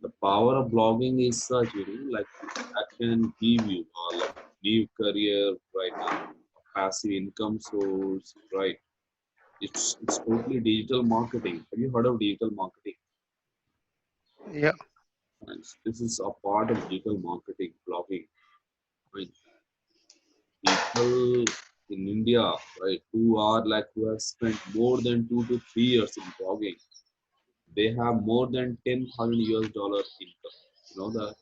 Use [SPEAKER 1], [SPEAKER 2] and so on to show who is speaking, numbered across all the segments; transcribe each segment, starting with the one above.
[SPEAKER 1] The power of blogging is such, like that can give you like new career right now, a passive income source, right? It's totally digital marketing. Have you heard of digital marketing?
[SPEAKER 2] Yeah.
[SPEAKER 1] Nice. This is a part of digital marketing, blogging. Right? People in India, right, who have spent more than 2 to 3 years in blogging, they have more than $10,000 income. You know that?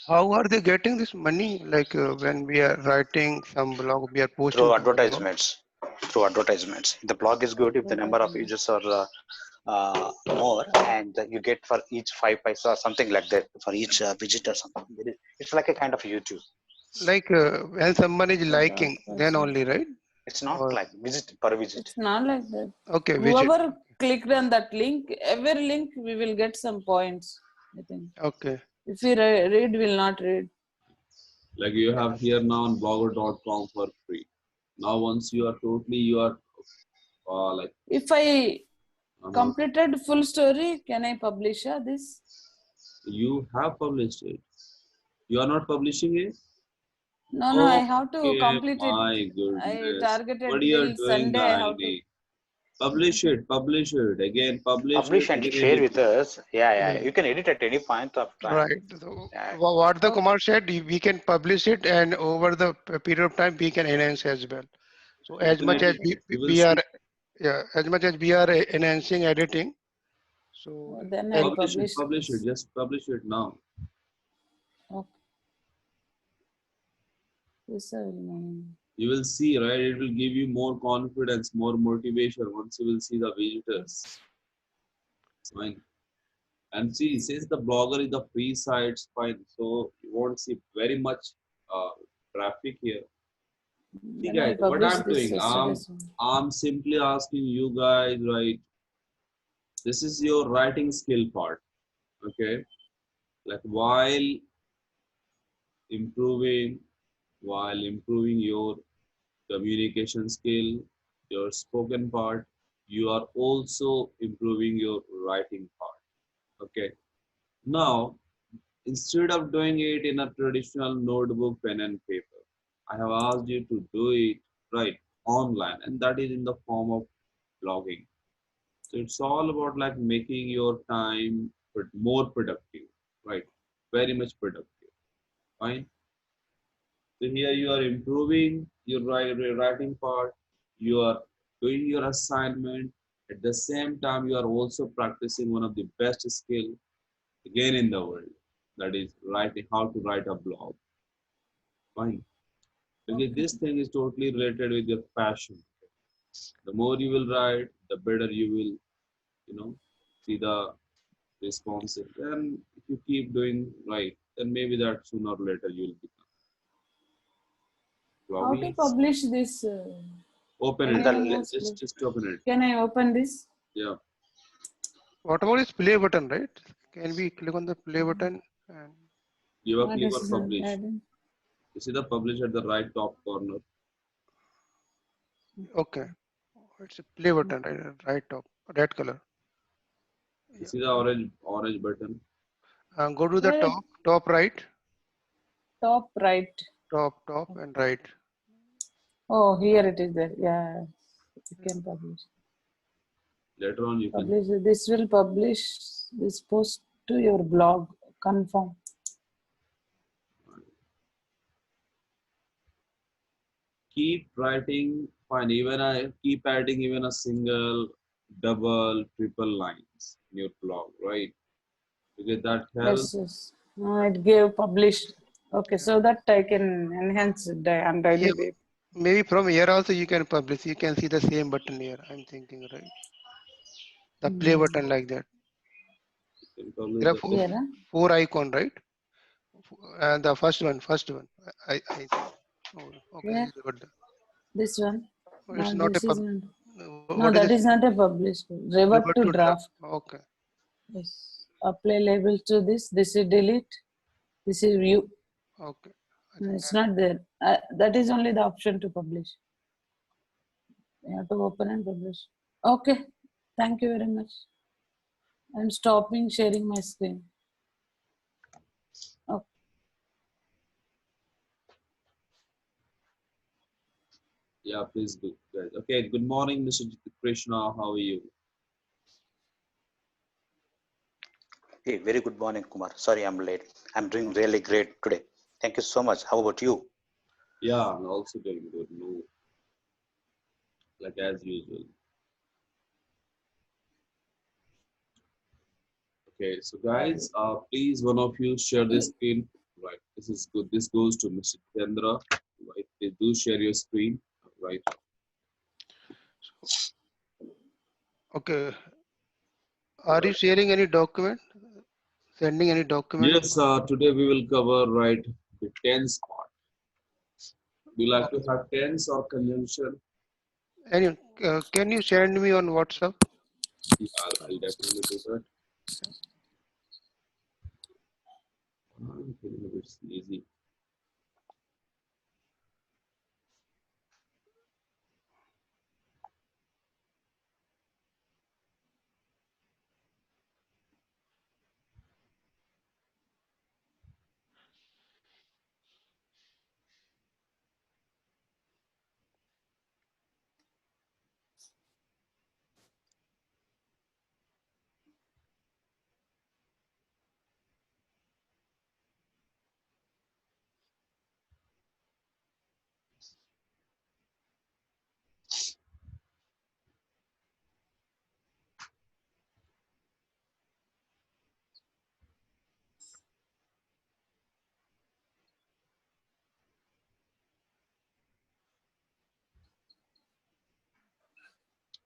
[SPEAKER 2] How are they getting this money? Like when we are writing some blog, we are posting
[SPEAKER 3] through
[SPEAKER 2] to the blog.
[SPEAKER 3] advertisements. Through advertisements, the blog is good if the number of users are more, and you get for each 5 paisa or something like that for each visit or something. It's like a kind of YouTube.
[SPEAKER 2] Like when someone is liking, then only, right?
[SPEAKER 3] It's not
[SPEAKER 2] Or
[SPEAKER 3] like visit per visit.
[SPEAKER 4] It's not like that.
[SPEAKER 2] okay, widget.
[SPEAKER 4] Whoever clicked on that link, every link we will get some points, I think.
[SPEAKER 2] Okay.
[SPEAKER 4] If we read, will not read.
[SPEAKER 1] Like you have here now on blogger.com for free. Now once you are like
[SPEAKER 4] If I completed full story, can I publish this?
[SPEAKER 1] you have published it. You are not publishing it?
[SPEAKER 4] No, I have to
[SPEAKER 1] Okay,
[SPEAKER 4] complete it.
[SPEAKER 1] my
[SPEAKER 4] I
[SPEAKER 1] goodness.
[SPEAKER 4] targeted
[SPEAKER 1] What you are
[SPEAKER 4] till
[SPEAKER 1] doing,
[SPEAKER 4] Sunday. I have to
[SPEAKER 1] Gaini? Publish it. Again, publish
[SPEAKER 3] Publish
[SPEAKER 1] it,
[SPEAKER 3] and
[SPEAKER 1] again
[SPEAKER 3] share
[SPEAKER 1] edit
[SPEAKER 3] with
[SPEAKER 1] it.
[SPEAKER 3] us. Yeah,
[SPEAKER 2] Yeah.
[SPEAKER 3] you can edit at any point of time.
[SPEAKER 2] Right. So
[SPEAKER 3] Yeah.
[SPEAKER 2] what the Kumar said, we can publish it, and over the period of time, we can enhance as well. So as much as
[SPEAKER 1] Definitely. You will
[SPEAKER 2] we are,
[SPEAKER 1] see.
[SPEAKER 2] yeah, as much as we are enhancing editing. So
[SPEAKER 4] then I'll
[SPEAKER 1] Publish it.
[SPEAKER 4] this.
[SPEAKER 1] Just publish it now.
[SPEAKER 4] Okay. Yes, I will.
[SPEAKER 1] You will see, right? It will give you more confidence, more motivation once you will see the visitors. Fine. And see, since the blogger is the free sites, fine. So you won't see very much uh, traffic here. See,
[SPEAKER 4] Then I
[SPEAKER 1] guys, what
[SPEAKER 4] published
[SPEAKER 1] I'm
[SPEAKER 4] this
[SPEAKER 1] doing,
[SPEAKER 4] yesterday.
[SPEAKER 1] I'm simply asking you guys, right? This is your writing skill part, okay? Like improving, while improving your communication skill, your spoken part, you are also improving your writing part, okay? Now, instead of doing it in a traditional notebook, pen and paper, I have asked you to do it right online, and that is in the form of blogging. So it's all about like making your time more productive, right? Very much productive. Fine. So here you are improving your writing part. You are doing your assignment. At the same time, you are also practicing one of the best skill again in the world. That is writing, how to write a blog. Fine. Because this thing is totally related with your passion. The more you will write, the better you will, see the responses. And if you keep doing right, then maybe that sooner or later you will become
[SPEAKER 4] How to
[SPEAKER 1] blogging.
[SPEAKER 4] publish this?
[SPEAKER 1] Open it. Just open it.
[SPEAKER 4] Can I open this?
[SPEAKER 1] Yeah.
[SPEAKER 2] what about this play button, right? Can we click on the play button? And
[SPEAKER 1] You have click
[SPEAKER 4] This
[SPEAKER 1] on
[SPEAKER 4] is
[SPEAKER 1] publish. You see the publish at the right top corner.
[SPEAKER 2] okay, it's a play button, right? Right top, red color.
[SPEAKER 1] You see the orange button.
[SPEAKER 2] Go to the top right.
[SPEAKER 4] Top right.
[SPEAKER 2] Top and right.
[SPEAKER 4] Oh, here it is there. Yeah, you can publish.
[SPEAKER 1] Later on you
[SPEAKER 4] publish. This will publish this post to your blog. Confirm.
[SPEAKER 1] Keep writing. Fine. Even I keep adding even a single, double, triple lines in your blog, right? Because that helps.
[SPEAKER 4] Yes. It gave published. Okay, so that I can enhance it on daily basis.
[SPEAKER 2] Maybe from here also you can publish. You can see the same button here. I'm thinking, right? The play button like that. There are four icon, right? And the first one. I oh, okay.
[SPEAKER 4] Yeah. This one.
[SPEAKER 2] It's not
[SPEAKER 4] this
[SPEAKER 2] a
[SPEAKER 4] is not. No, that is not a published. Revert to draft.
[SPEAKER 2] Okay.
[SPEAKER 4] Yes. Apply label to this. This is delete. This is view.
[SPEAKER 2] Okay.
[SPEAKER 4] It's not there. That is only the option to publish. You have to open and publish. Okay. Thank you very much. I'm stopping sharing my screen. Oh,
[SPEAKER 1] Yeah, please do, guys. Okay, good morning, Mr. Krishna. How are you?
[SPEAKER 3] Hey, very good morning, Kumar. Sorry I'm late. I'm doing really great today. Thank you so much. How about you?
[SPEAKER 1] Yeah, I'm also doing good. No, like as usual. Okay, so guys, please one of you share this screen. Right, this is good. This goes to Mr. Chandra. Right, please do share your screen. Right.
[SPEAKER 2] Okay.
[SPEAKER 1] All
[SPEAKER 2] Are you
[SPEAKER 1] right.
[SPEAKER 2] sharing any document? Sending any document?
[SPEAKER 1] Yes, today we will cover right the tense part. Do you like to have tense or conjunction?
[SPEAKER 2] Any, can you send me on WhatsApp?
[SPEAKER 1] Yeah, I'll definitely do that. I'm feeling a bit sleazy.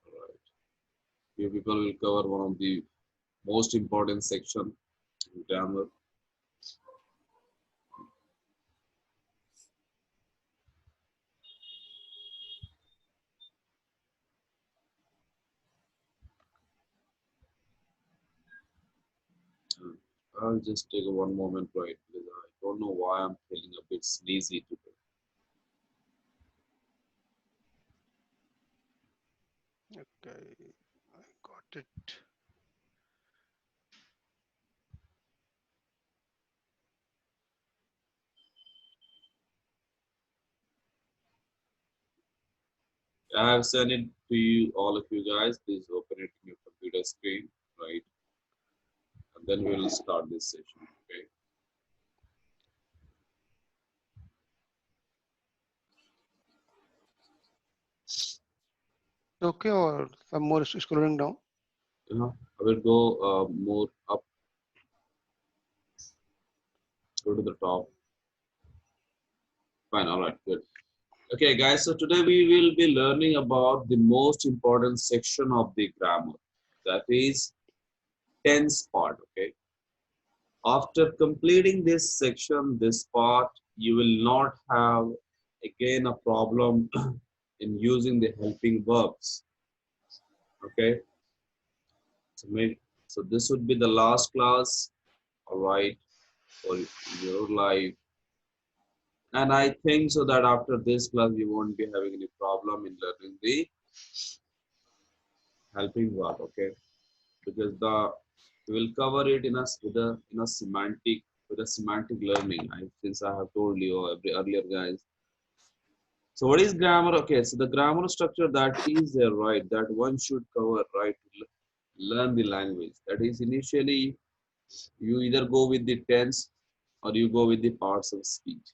[SPEAKER 1] All right. You people will cover one of the most important section, grammar. I'll just take one moment, right? Because I don't know why I'm feeling a bit sleazy today.
[SPEAKER 2] Okay, I got it.
[SPEAKER 1] I have sent it to you, all of you guys. Please open it in your computer screen, right? And then we will start this session, okay?
[SPEAKER 2] Okay, or some more scrolling down?
[SPEAKER 1] I will go more up, go to the top. Fine, all right, good. Okay, guys, so today we will be learning about the most important section of the grammar. That is tense part, okay? After completing this section, this part, you will not have again a problem in using the helping verbs. Okay, so so this would be the last class, all right, for your life. And I think so that after this class, you won't be having any problem in learning the helping verb. Okay, because the we will cover it in a with a semantic learning. Since I have told you earlier, guys. So what is grammar? Okay, so the grammar structure that is there, right? That one should cover, right? To learn the language. That is initially you either go with the tense or you go with the parts of speech.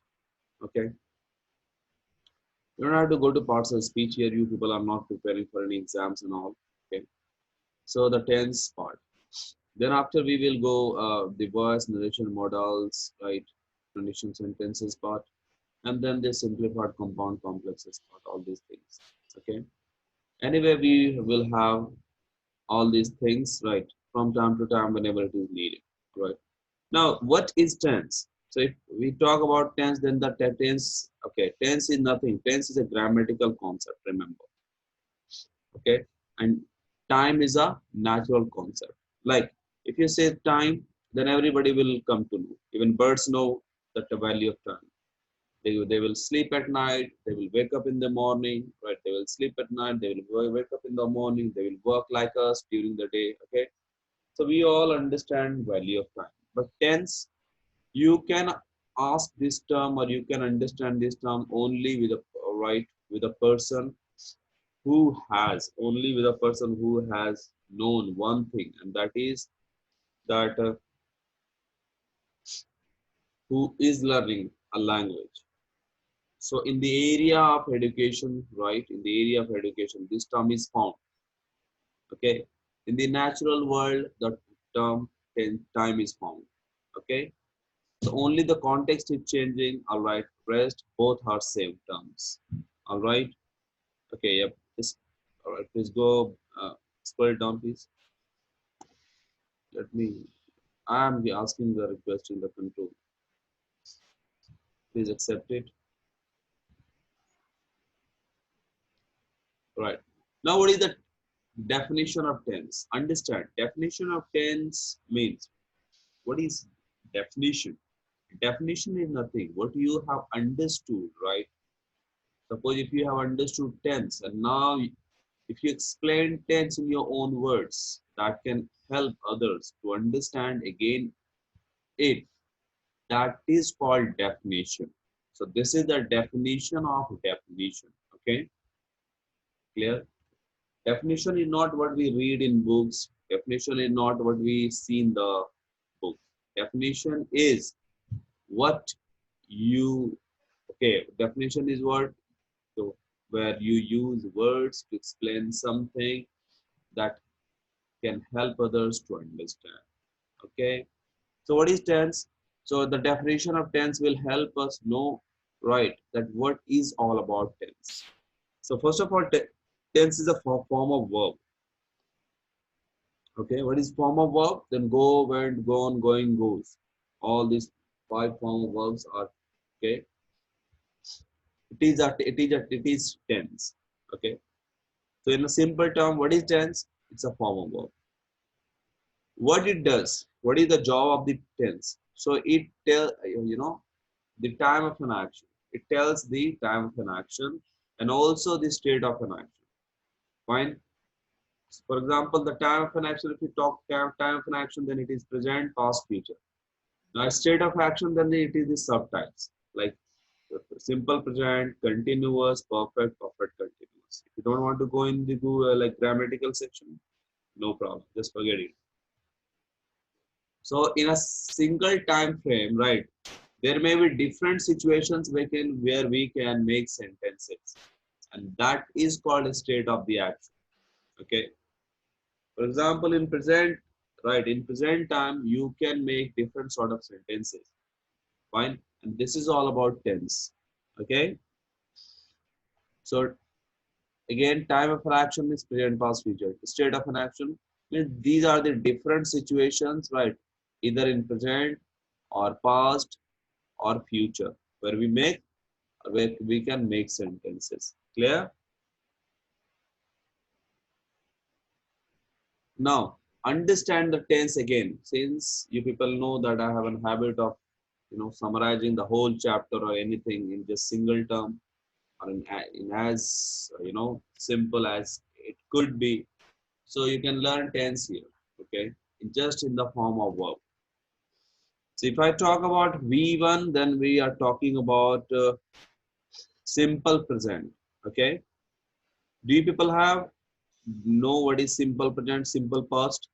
[SPEAKER 1] Okay, you don't have to go to parts of speech here. You people are not preparing for any exams and all. Okay, so the tense part. Then after we will go the voice, narration, modals, right? Condition sentences part, and then the simplified, compound, complexes part. All these things. Okay. Anyway, we will have all these things, right, from time to time whenever it is needed, right? Now, what is tense? So if we talk about tense, then the tense, okay, tense is nothing. Tense is a grammatical concept, remember, okay? And time is a natural concept. Like, if you say time, then everybody will come to know. Even birds know that the value of time. They will sleep at night, they will wake up in the morning, right? They will sleep at night, they will wake up in the morning, they will work like us during the day, okay? So we all understand value of time. But tense, you can ask this term or you can understand this term only with a right with a person who has only with a person who has known one thing, and that is that who is learning a language. So in the area of education, right, in the area of education, this term is found. Okay, in the natural world, the term time is found. Okay, so only the context is changing. All right, rest both are same terms. All right. Okay. Yep. All right. Please go. Scroll it down, please. Let me. I am asking the request in the control. Please accept it. Right. Now, what is the definition of tense? Understand. Definition of tense means what is definition? Definition is nothing. What you have understood, right? Suppose if you have understood tense and now if you explain tense in your own words, that can help others to understand again it. That is called definition. So this is the definition of definition. Okay, clear? Definition is not what we read in books. Definition is not what we see in the book. Definition is what you, okay, definition is what, so where you use words to explain something that can help others to understand. Okay, so what is tense? So the definition of tense will help us know, right, that what is all about tense. So first of all, tense is a form of verb. Okay, what is form of verb? Then go, went, gone, going, goes. All these five form of verbs are okay. It is tense. Okay. So in a simple term, what is tense? It's a form of verb. What it does? What is the job of the tense? So it tell the time of an action. It tells the time of an action and also the state of an action. Fine. For example, the time of an action. If you talk time of an action, then it is present, past, future. Now, state of action, then it is the subtypes like simple present, continuous, perfect, perfect continuous. If you don't want to go in the like grammatical section, no problem, just forget it. So in a single time frame, right, there may be different situations where we can make sentences, and that is called a state of the action. Okay. For example, in present, right, in present time, you can make different sort of sentences. Fine, and this is all about tense. Okay. So again, time of an action is present, past, future. State of an action means these are the different situations, right? Either in present or past or future, where we can make sentences. Clear? Now, understand the tense again. Since you people know that I have a habit of, summarizing the whole chapter or anything in just single term or in as, simple as it could be. So you can learn tense here, okay, just in the form of verb. So if I talk about V1, then we are talking about simple present, okay. Do you people know what is simple present, simple past?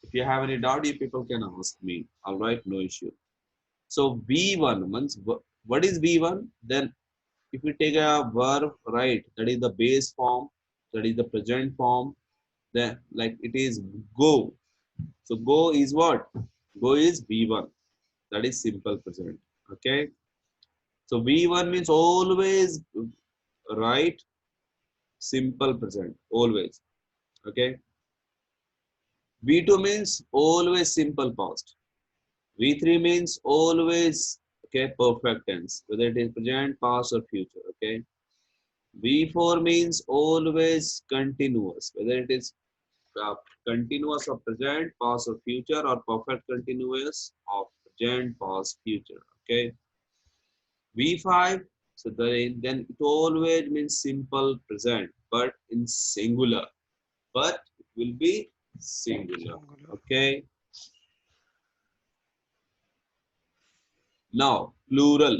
[SPEAKER 1] If you have any doubt, you people can ask me. All right, no issue. So V1 means, what is V1? Then if we take a verb, right, that is the base form, that is the present form, then like it is go. So go is what? Go is V1. That is simple present. Okay. So V1 means always right, simple present, always. Okay. V2 means always simple past. V3 means always, okay, perfect tense, whether it is present, past, or future. Okay. V4 means always continuous, whether it is uh, continuous of present, past, or future, or perfect continuous of present, past, future. Okay. V5, so then it always means simple present, but in singular. but it will be singular. Okay. Now, plural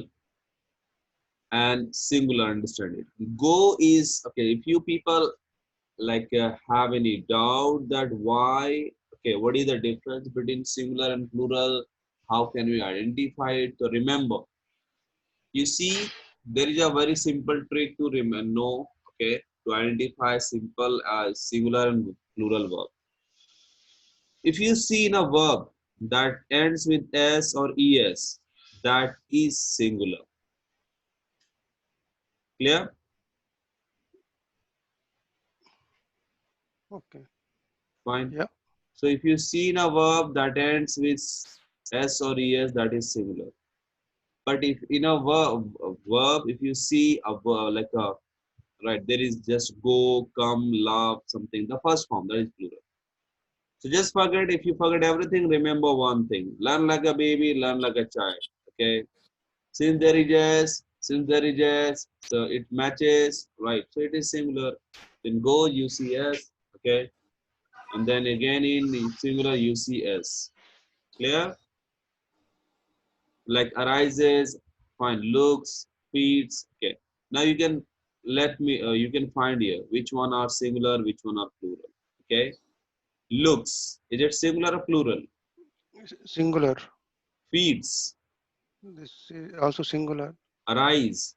[SPEAKER 1] and singular, understand it. Go is, okay, if you people like have any doubt that why, okay, what is the difference between singular and plural? How can we identify it? So remember, you see, there is a very simple trick to remember, know, okay, to identify simple singular and plural verb. If you see in a verb that ends with s or es, that is singular. Clear?
[SPEAKER 2] Okay.
[SPEAKER 1] Fine.
[SPEAKER 2] Yeah.
[SPEAKER 1] So if you see in a verb that ends with s or es, that is singular. But if in a verb, if you see a verb like a right, there is just go, come, love, something. The first form, that is plural. So just forget, if you forget everything, remember one thing. Learn like a baby, learn like a child. Okay. Since there is S, since there is S, so it matches, right? So it is singular. Then go, you see S, okay? And then again in singular, you see S. Clear? Like arises, fine, looks, feeds, okay. Now you can you can find here which one are singular, which one are plural, okay? Looks, is it singular or plural?
[SPEAKER 2] Singular.
[SPEAKER 1] Feeds,
[SPEAKER 2] This is also singular.
[SPEAKER 1] arise,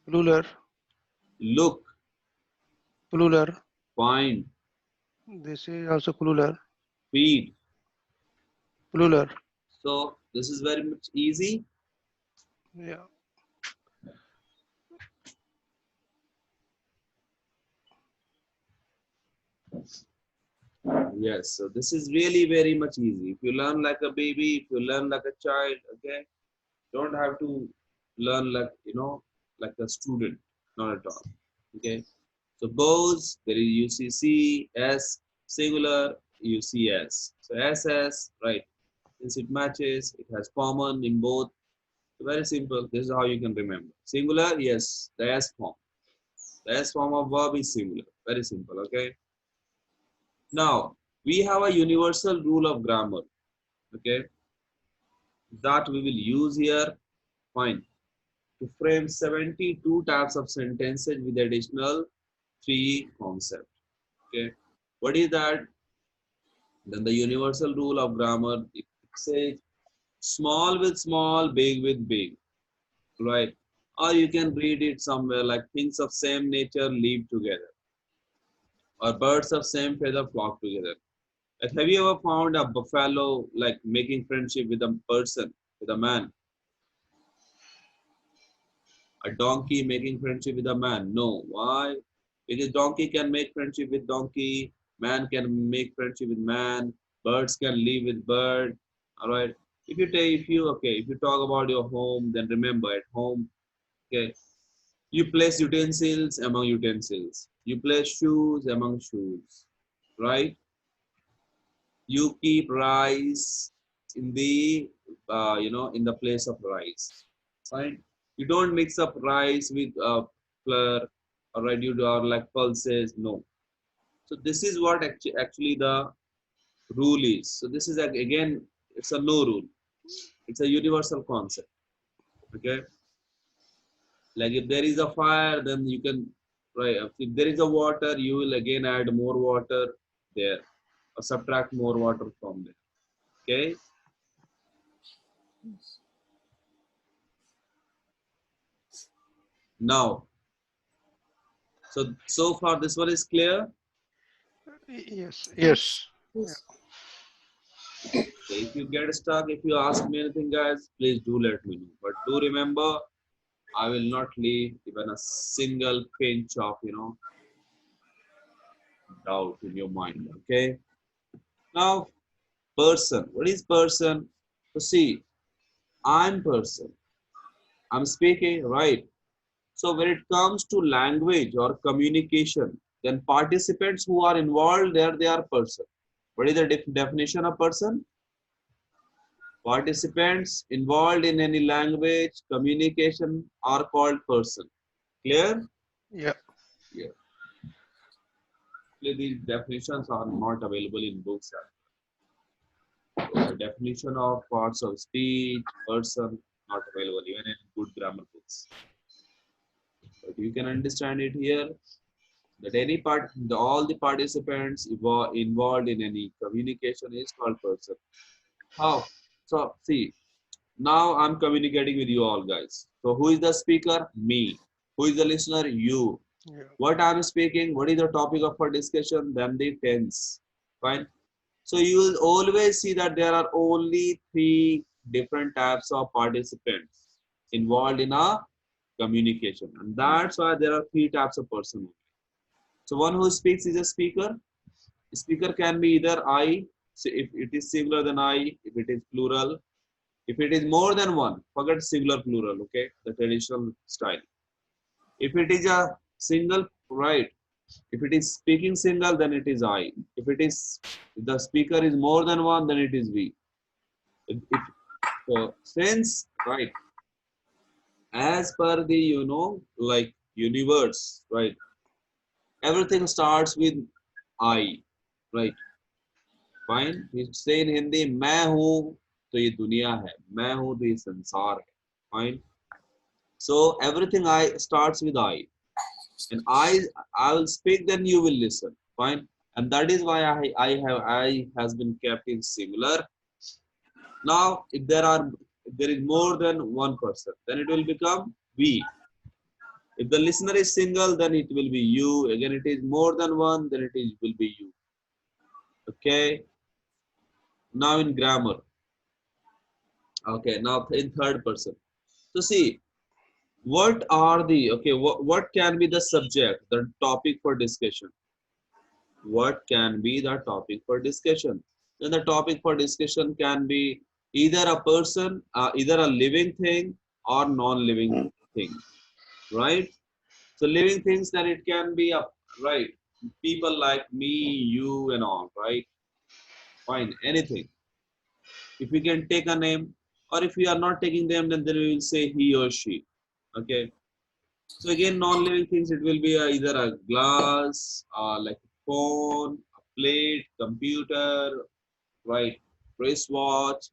[SPEAKER 2] Plural.
[SPEAKER 1] look,
[SPEAKER 2] Plural.
[SPEAKER 1] find,
[SPEAKER 2] This is also plural.
[SPEAKER 1] feed.
[SPEAKER 2] Plural.
[SPEAKER 1] So this is very much easy.
[SPEAKER 2] Yeah.
[SPEAKER 1] Yes, so this is really very much easy. If you learn like a baby, if you learn like a child, okay, don't have to learn like, like a student, not at all. Okay, so goes, there is UCC, S, singular, UCS. So SS, right, since it matches, it has common in both. So very simple, this is how you can remember. Singular, yes, the S form. The S form of verb is singular, very simple, okay. Now, we have a universal rule of grammar, okay, that we will use here, fine, to frame 72 types of sentences with additional 3 concepts, okay. What is that? Then the universal rule of grammar, it says small with small, big with big, right? Or you can read it somewhere like things of same nature live together, or birds of same feather flock together. Like, have you ever found a buffalo like making friendship with a person, with a man? A donkey making friendship with a man? No. Why? Because donkey can make friendship with donkey, man can make friendship with man, birds can live with bird. All right. If you talk about your home, then remember at home, okay, you place utensils among utensils. You place shoes among shoes, right? You keep rice in the in the place of rice, fine. You don't mix up rice with flour, or right, you do, or like pulses, no. So this is what actually the rule is. So this is again, it's a no rule, it's a universal concept, okay. Like if there is a fire, then you can, right, if there is a water, you will again add more water there, or subtract more water from there, okay. Now, so far this one is clear.
[SPEAKER 2] Yes.
[SPEAKER 4] Yes.
[SPEAKER 2] Yes.
[SPEAKER 4] Yes.
[SPEAKER 1] Okay, if you get stuck, if you ask me anything, guys, please do let me know. But do remember, I will not leave even a single pinch of doubt in your mind. Okay. Now, person. What is person? So see, I'm person. I'm speaking, right? So when it comes to language or communication, then participants who are involved there, they are person. What is the definition of person? Participants involved in any language communication are called person. Clear?
[SPEAKER 2] Yeah.
[SPEAKER 1] Yeah. Mostly these definitions are not available in books. So the definition of parts of speech, person, not available even in good grammar books. But you can understand it here that any part, all the participants involved in any communication is called person. How? So see, now I'm communicating with you all guys. So who is the speaker? Me. Who is the listener? You.
[SPEAKER 2] Yeah.
[SPEAKER 1] What I'm speaking, what is the topic of our discussion? Then the tense. Fine. So you will always see that there are only three different types of participants involved in a communication. And that's why there are three types of person. So one who speaks is a speaker. Speaker can be either I, so if it is singular then I, if it is plural. If it is more than one, forget singular plural, okay? The traditional style. If it is a single, right? If it is speaking single, then it is I. If it is, if the speaker is more than one, then it is we. So since, right, as per the, like universe, right? Everything starts with I, right? Fine. We say in Hindi, मैं हूँ तो ये दुनिया है, मैं हूँ तो ये संसार है. Fine. So everything I starts with I, and I will speak, then you will listen. Fine. And that is why I has been kept in singular. Now, if there is more than one person, then it will become we. If the listener is single, then it will be you. Again, it is more than one, then will be you. Okay. Now in grammar. Okay. Now in third person. So see, what are the what can be the subject, the topic for discussion? What can be the topic for discussion? Then the topic for discussion can be either a person, either a living thing or non-living thing, right? So living things, then it can be right, people like me, you, and all, right? Fine, anything. If we can take a name, or if we are not taking them, then we will say he or she. Okay. So again, non-living things, it will be either a glass, like a phone, a plate, computer, right? Wristwatch,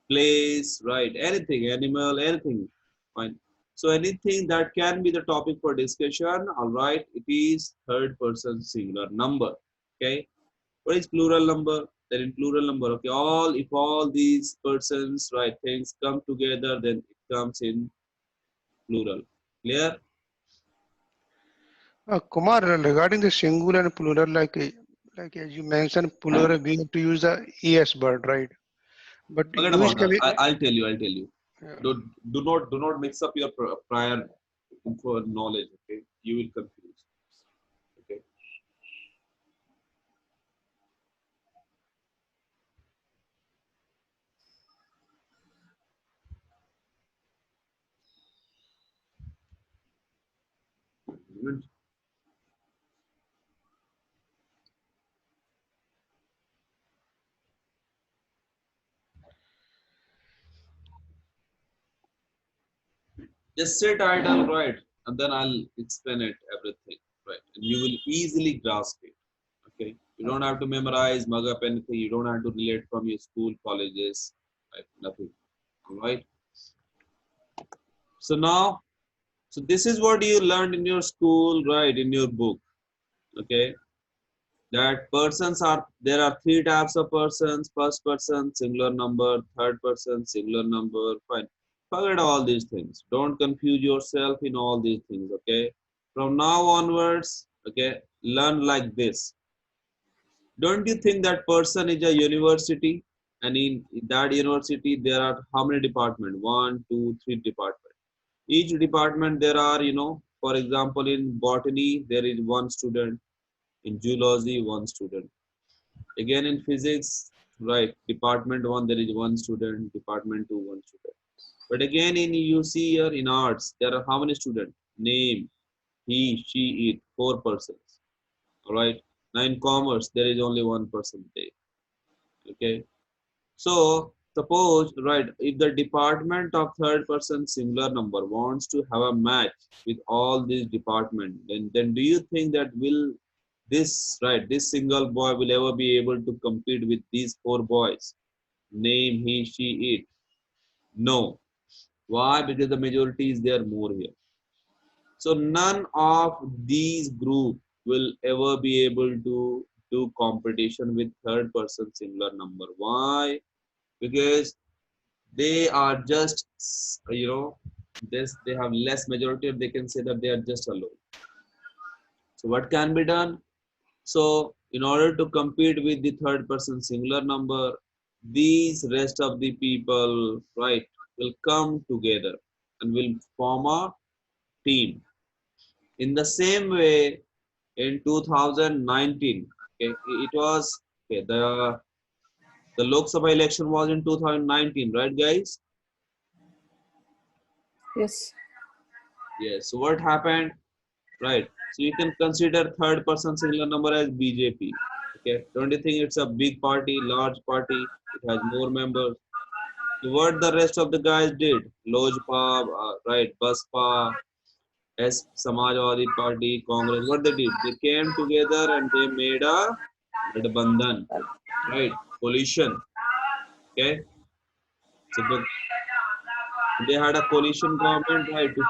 [SPEAKER 1] place, right? Anything, animal, anything. Fine. So anything that can be the topic for discussion, all right, it is third person singular number. Okay. What is plural number? Then in plural number, okay, if all these persons, right, things come together, then it comes in plural. Clear?
[SPEAKER 2] Kumar, regarding the singular and plural, like as you mentioned, plural, we have to use the es word, right? But
[SPEAKER 1] Forget about that.
[SPEAKER 2] usually,
[SPEAKER 1] I'll tell you. I'll tell you.
[SPEAKER 2] yeah.
[SPEAKER 1] Do not mix up your prior info knowledge. Okay, you will confuse. Okay. Just sit idle, right, and then I'll explain it everything, right, and you will easily grasp it. Okay. You don't have to memorize, mug up anything. You don't have to relate from your school, colleges, right? Nothing. All right. So now, so this is what you learned in your school, right? In your book. Okay. That persons are, there are three types of persons: first person, singular number; third person, singular number. Fine. Forget all these things. Don't confuse yourself in all these things. Okay. From now onwards, okay, learn like this. Don't you think that person is a university, and in that university there are how many departments? One, two, three departments. Each department there are, for example, in botany there is one student, in zoology one student. Again in physics, right? Department one there is one student, department two one student. But again in, you see here in arts there are how many students? Name, he, she, it, four persons. All right. Now in commerce there is only one person there. Okay. So suppose, right, if the department of third person singular number wants to have a match with all these departments, then do you think that will this, right, this single boy will ever be able to compete with these four boys. Name, he, she, it. No. Why? Because the majority is there more here. So none of these group will ever be able to do competition with third person singular number. Why? Because they are just, this, they have less majority, or they can say that they are just alone. So what can be done? So in order to compete with the third person singular number, these rest of the people, right, will come together and will form a team. In the same way, in 2019, okay, it was, okay, the Lok Sabha election was in 2019, right, guys?
[SPEAKER 4] Yes.
[SPEAKER 1] Yes. So what happened? Right. So you can consider third person singular number as BJP. Okay. Don't you think it's a big party, large party? It has more members. So what the rest of the guys did? Lojpa, right, Baspa, S Samajwadi Party, Congress. What they did? They came together and they made a Gadbandhan, right? Coalition. Okay. So they had a coalition government, right, to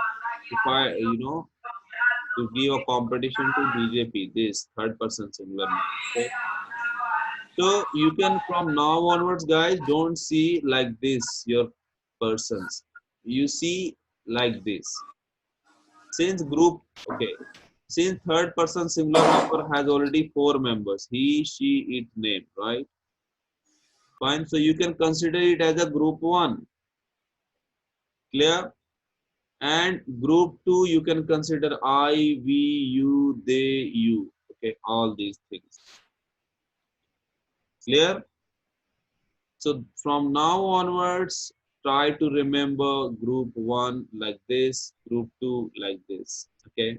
[SPEAKER 1] fight, to give a competition to BJP, this third person singular number. Okay. So you can from now onwards, guys, don't see like this your persons. You see like this. Since group, okay, since third person singular number has already four members, he, she, it, name, right? Fine. So you can consider it as a group one. Clear? And group two, you can consider I, we, you, they, you. Okay, all these things. Clear? So from now onwards, try to remember group one like this, group two like this. Okay.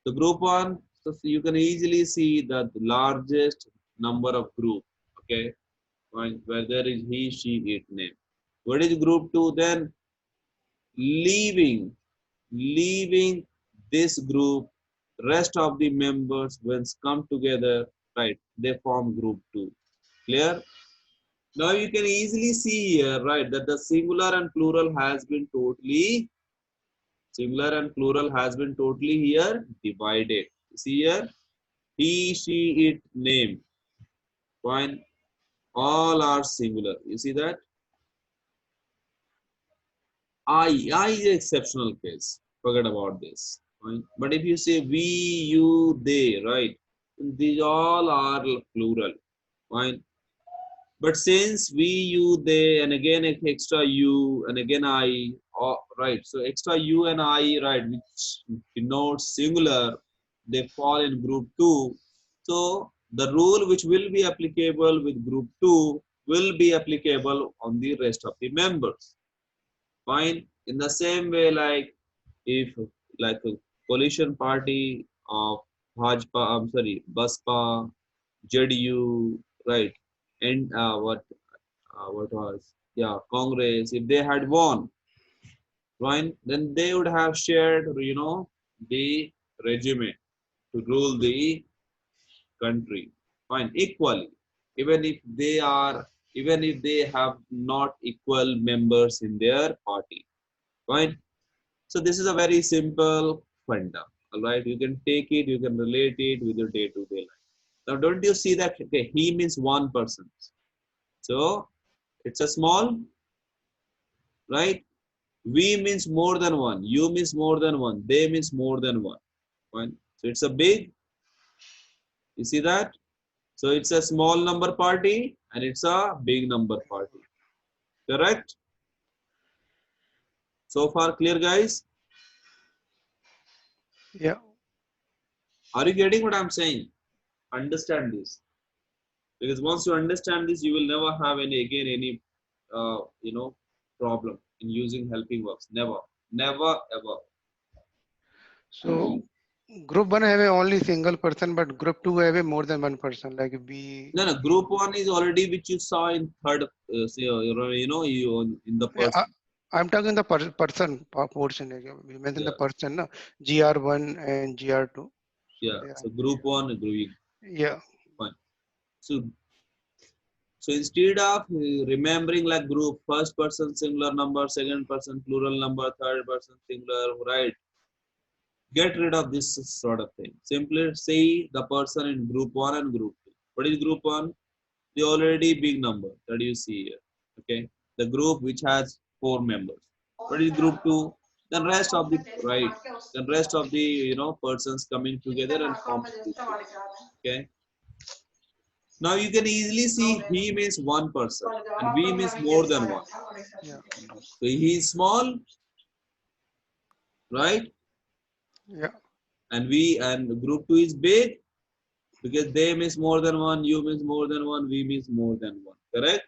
[SPEAKER 1] The group one, so you can easily see that the largest number of group. Okay. Where there is he, she, it name. What is group two? Then leaving, leaving this group, rest of the members when come together, right? They form group two. Clear? Now you can easily see here, right, that the singular and plural has been totally, singular and plural has been totally here divided. See here, he, she, it, name. Fine. All are singular. You see that? I is an exceptional case. Forget about this. Fine. But if you say we, you, they, right, these all are plural. Fine. But since we, you, they, and again extra you, and again I, right? So extra you and I, right, which denotes singular, they fall in group two. So the rule which will be applicable with group two will be applicable on the rest of the members. Fine. In the same way, like if like a coalition party of Bhajpa, I'm sorry, Baspa, JDU, right, and what was, yeah, Congress, if they had won, right, then they would have shared, the regime to rule the country, fine, equally, even if they are, even if they have not equal members in their party, fine. So this is a very simple funda, all right. You can take it, you can relate it with your day-to-day life. Now, don't you see that? Okay, he means one person, so it's a small, right? We means more than one. You means more than one. They means more than one. Fine. So it's a big. You see that? So it's a small number party and it's a big number party. Correct? So far clear, guys?
[SPEAKER 2] Yeah.
[SPEAKER 1] Are you getting what I'm saying? Understand this. Because once you understand this, you will never have any problem in using helping verbs. Never. Never ever.
[SPEAKER 2] So group one have a only single person, but group two have a more than one person. Like we.
[SPEAKER 1] No, no. Group one is already which you saw in third. You in the
[SPEAKER 2] Yeah,
[SPEAKER 1] person.
[SPEAKER 2] I'm talking the person portion. We mentioned
[SPEAKER 1] Yeah.
[SPEAKER 2] the person, no? GR1 and GR2.
[SPEAKER 1] Yeah.
[SPEAKER 2] yeah,
[SPEAKER 1] So group one, group
[SPEAKER 2] yeah,
[SPEAKER 1] one. So instead of remembering like group, first person singular number, second person plural number, third person singular, right? Get rid of this sort of thing. Simply say the person in group one and group two. What is group one? The already big number that you see here. Okay, the group which has 4 members. What is group two? Then rest of the right. Then rest of the persons coming together and forms group two. Okay. Now you can easily see he means one person and we means more than one.
[SPEAKER 2] yeah,
[SPEAKER 1] So he is small, right?
[SPEAKER 2] yeah.
[SPEAKER 1] And we and group two is big because they means more than one, you means more than one, we means more than one. Correct?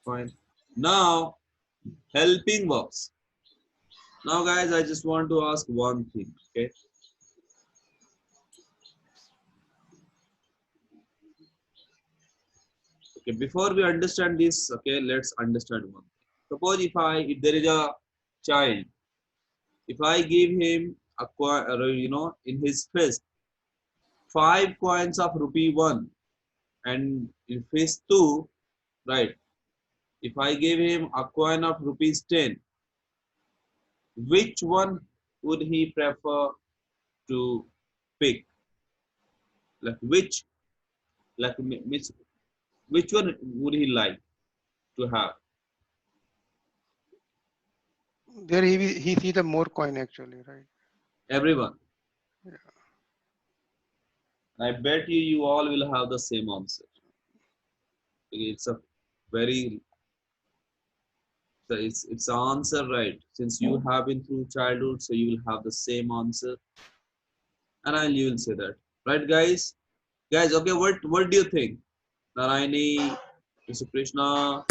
[SPEAKER 1] Fine. Now helping verbs. Now guys, I just want to ask one thing. Okay. Okay. Before we understand this, okay, let's understand one thing. Suppose if there is a child, if I give him a in his fist 5 coins of rupee one, and in fist two, right? If I give him a coin of rupees 10, which one would he prefer to pick? Like like which one would he like to have?
[SPEAKER 2] There he see the more coin actually, right?
[SPEAKER 1] Everyone.
[SPEAKER 2] Yeah.
[SPEAKER 1] I bet you all will have the same answer. It's a very it's an answer, right? Since you have been through childhood, so you will have the same answer, and you will say that, right, guys? Guys, okay, what do you think? Narayani, Mr. Krishna,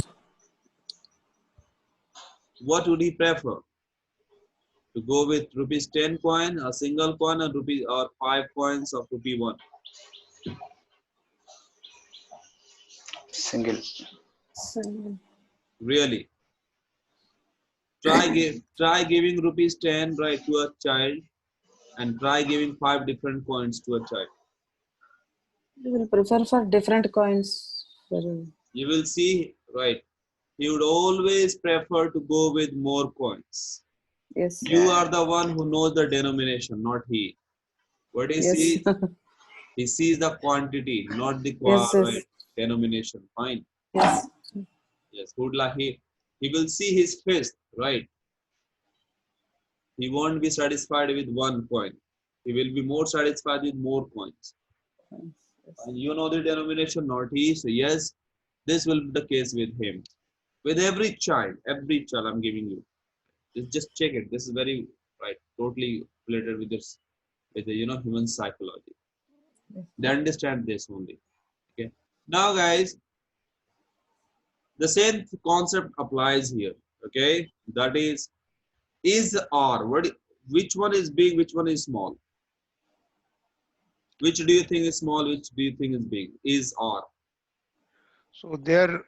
[SPEAKER 1] what would he prefer? To go with rupees 10 coin, a single coin, or rupees or 5 coins of rupee one?
[SPEAKER 3] Single.
[SPEAKER 4] So,
[SPEAKER 1] Really? Try giving rupees 10 right to a child and try giving 5 different coins to a child.
[SPEAKER 4] we will prefer for different coins. For,
[SPEAKER 1] You will see, right? He would always prefer to go with more coins.
[SPEAKER 4] yes,
[SPEAKER 1] You are the one who knows the denomination, not he. What he
[SPEAKER 4] yes,
[SPEAKER 1] sees, he sees the quantity, not the
[SPEAKER 4] yes,
[SPEAKER 1] right
[SPEAKER 4] yes,
[SPEAKER 1] denomination. Fine.
[SPEAKER 4] yes,
[SPEAKER 1] Yes. Would like he will see his fist, right? He won't be satisfied with 1 coin. He will be more satisfied with more coins.
[SPEAKER 4] yes.
[SPEAKER 1] And you know the denomination, not he. So yes, this will be the case with him. With every child I'm giving you. Just check it. This is very right, totally related with this with the human psychology. They understand this only. Okay. Now guys, the same concept applies here. Okay. That is or which one is big, which one is small? Which do you think is small, which do you think is big? Is or?
[SPEAKER 2] So they're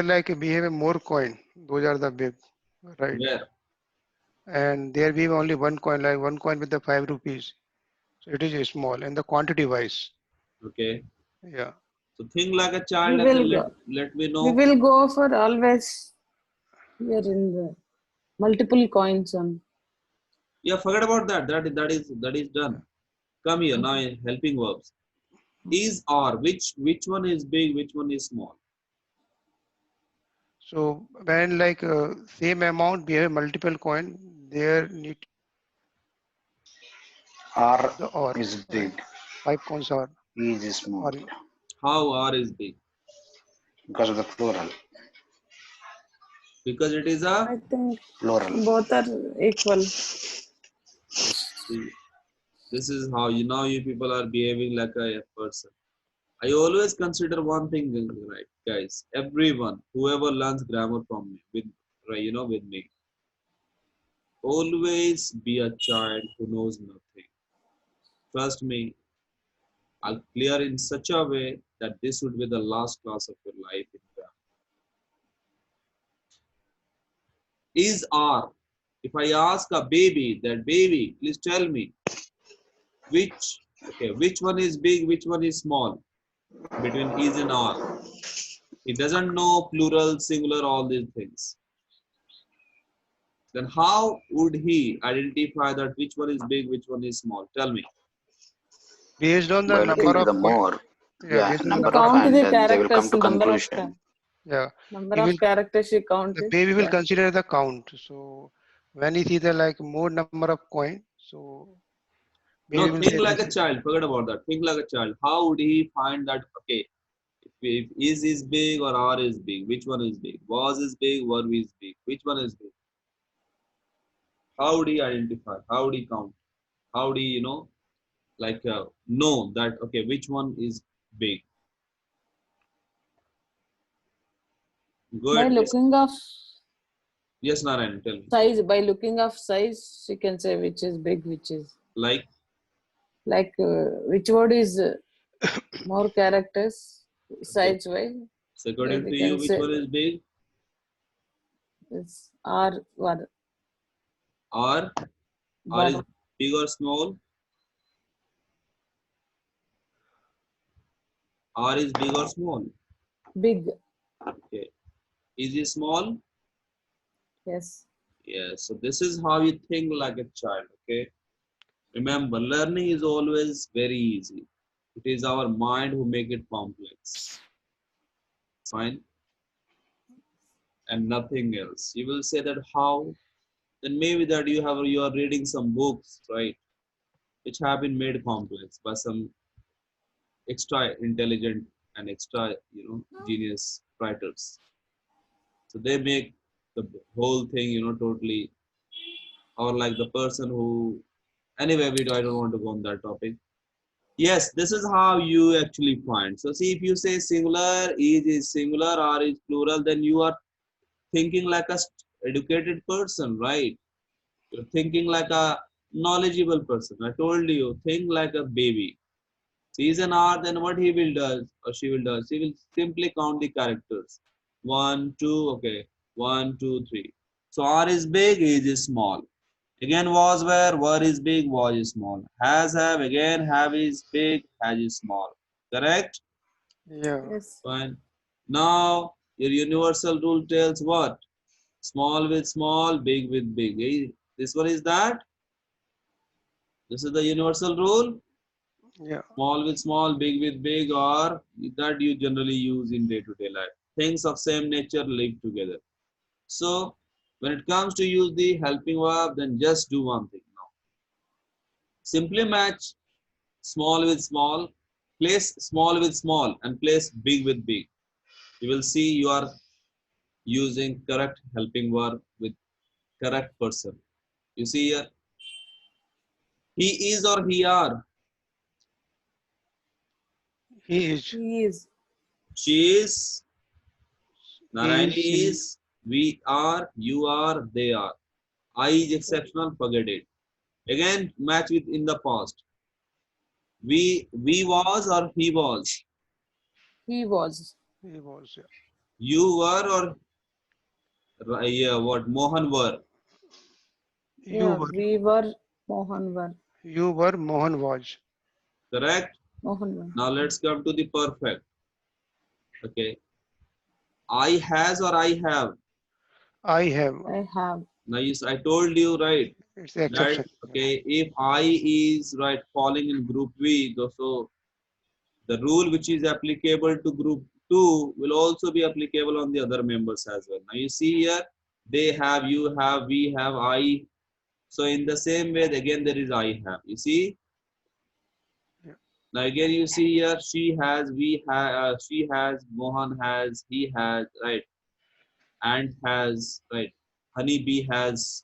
[SPEAKER 2] like we have a more coin. Those are the big, right?
[SPEAKER 1] Where?
[SPEAKER 2] And there we have only one coin, like one coin with the 5 rupees. So it is a small and the quantity wise.
[SPEAKER 1] Okay.
[SPEAKER 2] Yeah.
[SPEAKER 1] So think like a
[SPEAKER 4] We
[SPEAKER 1] child
[SPEAKER 4] will
[SPEAKER 1] and
[SPEAKER 4] go.
[SPEAKER 1] let me
[SPEAKER 4] We
[SPEAKER 1] know.
[SPEAKER 4] will go for always here in the multiple coins on.
[SPEAKER 1] Yeah, forget about that. That is done. Come here now. Helping verbs. Is or which one is big, which one is small?
[SPEAKER 2] So when like same amount we have multiple coin, there need
[SPEAKER 3] R
[SPEAKER 2] the or,
[SPEAKER 3] is
[SPEAKER 2] right?
[SPEAKER 3] big.
[SPEAKER 2] 5 coins are
[SPEAKER 3] E is small
[SPEAKER 2] or.
[SPEAKER 1] How or is big?
[SPEAKER 3] because of the plural.
[SPEAKER 1] Because it is a
[SPEAKER 4] I think
[SPEAKER 3] Plural.
[SPEAKER 4] both are equal.
[SPEAKER 1] see, this is how you people are behaving like a person. I always consider one thing, right, guys. Everyone, whoever learns grammar from me, with me, always be a child who knows nothing. Trust me, I'll clear in such a way that this would be the last class of your life in grammar. Is are. If I ask a baby that, baby, please tell me which one is big, which one is small between is and are. He doesn't know plural, singular, all these things. Then how would he identify that which one is big, which one is small? Tell me.
[SPEAKER 2] Based on the
[SPEAKER 3] By
[SPEAKER 2] number
[SPEAKER 3] looking to
[SPEAKER 2] of
[SPEAKER 3] the more,
[SPEAKER 2] yeah, based on the
[SPEAKER 4] You
[SPEAKER 3] number
[SPEAKER 2] number
[SPEAKER 3] of,
[SPEAKER 2] of
[SPEAKER 4] count
[SPEAKER 3] and
[SPEAKER 4] the
[SPEAKER 3] then they will come
[SPEAKER 4] characters,
[SPEAKER 3] to
[SPEAKER 4] number of
[SPEAKER 3] conclusion.
[SPEAKER 2] yeah,
[SPEAKER 4] number
[SPEAKER 2] he
[SPEAKER 4] of
[SPEAKER 2] will
[SPEAKER 4] characters you count
[SPEAKER 2] the
[SPEAKER 4] it.
[SPEAKER 2] baby will
[SPEAKER 4] Yeah.
[SPEAKER 2] consider the count. So when he sees the like more number of coin, so baby
[SPEAKER 1] No,
[SPEAKER 2] will
[SPEAKER 1] think
[SPEAKER 2] say
[SPEAKER 1] like
[SPEAKER 2] this
[SPEAKER 1] a child. Forget about that. Think like a child. How would he find that? Okay, if is big or R is big, which one is big? Was is big, were is big. Which one is big? How would he identify? How would he count? How would he, like know that, okay, which one is big? Go
[SPEAKER 4] By
[SPEAKER 1] ahead, please.
[SPEAKER 4] looking of
[SPEAKER 1] Yes, Narayan, tell me.
[SPEAKER 4] size, by looking of size, you can say which is big, which is
[SPEAKER 1] Like,
[SPEAKER 4] like which word is more characters
[SPEAKER 1] okay.
[SPEAKER 4] size wise.
[SPEAKER 1] So
[SPEAKER 4] Like
[SPEAKER 1] according
[SPEAKER 4] we
[SPEAKER 1] to you,
[SPEAKER 4] can
[SPEAKER 1] which
[SPEAKER 4] say
[SPEAKER 1] one is big?
[SPEAKER 4] it's R var
[SPEAKER 1] R. R is
[SPEAKER 4] var
[SPEAKER 1] big or small? R is big or small?
[SPEAKER 4] big.
[SPEAKER 1] Okay. Is it small?
[SPEAKER 4] Yes.
[SPEAKER 1] Yes. So this is how you think like a child. Okay. Remember, learning is always very easy. It is our mind who make it complex. Fine. And nothing else. You will say that how? Then maybe that you are reading some books, right? Which have been made complex by some extra intelligent and extra, genius writers. So they make the whole thing, totally, or like the person who, anyway, I don't want to go on that topic. Yes, this is how you actually find. So see, if you say singular, is singular, or is plural, then you are thinking like a educated person, right? You're thinking like a knowledgeable person. I told you, think like a baby. Sees an R, then what he will does or she will does, she will simply count the characters. One, two, okay. One, two, three. So R is big, is small. Again was were is big, was is small. Has have, again have is big, has is small. Correct?
[SPEAKER 2] yeah.
[SPEAKER 4] Yes.
[SPEAKER 1] Fine. Now your universal rule tells what? Small with small, big with big. This one is that. This is the universal rule.
[SPEAKER 2] Yeah.
[SPEAKER 1] Small with small, big with big, or that you generally use in day-to-day life. Things of same nature live together. So when it comes to use the helping verb, then just do one thing now. Simply match small with small, place small with small, and place big with big. You will see you are using correct helping verb with correct person. You see here, he is or he are,
[SPEAKER 2] He is.
[SPEAKER 4] He is.
[SPEAKER 1] she is,
[SPEAKER 2] He
[SPEAKER 1] Narayani
[SPEAKER 2] is. She.
[SPEAKER 1] is, we are, you are, they are. I is exceptional, forget it. Again, match with in the past. We was or he was.
[SPEAKER 4] He was.
[SPEAKER 2] He was. Yeah.
[SPEAKER 1] You were or yeah, what Mohan were.
[SPEAKER 2] You
[SPEAKER 4] Yeah,
[SPEAKER 2] were.
[SPEAKER 4] we were. Mohan were.
[SPEAKER 2] You were. Mohan was.
[SPEAKER 1] Correct?
[SPEAKER 4] Mohan were.
[SPEAKER 1] Now let's come to the perfect. Okay. I has or I have.
[SPEAKER 2] I have.
[SPEAKER 4] I have.
[SPEAKER 1] Now I told you right
[SPEAKER 2] It's the
[SPEAKER 1] that
[SPEAKER 2] exception.
[SPEAKER 1] okay, if I is right falling in group V, so the rule which is applicable to group 2 will also be applicable on the other members as well. Now you see here, they have, you have, we have, I. So in the same way, again there is I have. You see?
[SPEAKER 2] Yeah.
[SPEAKER 1] Now again you see here, she has, we have, she has, Mohan has, he has, right? Ant has, right? Honeybee has.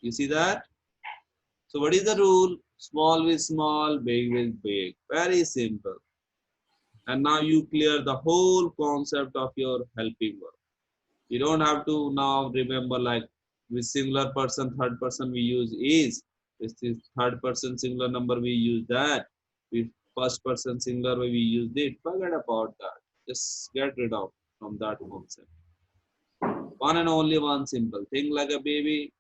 [SPEAKER 1] You see that? So what is the rule? Small with small, big with big. Very simple. And now you clear the whole concept of your helping verb. You don't have to now remember like with singular person, third person we use is. With this third person singular number we use that. With first person singular we use it. Forget about that. Just get rid of from that concept. One and only one simple. Think like a baby.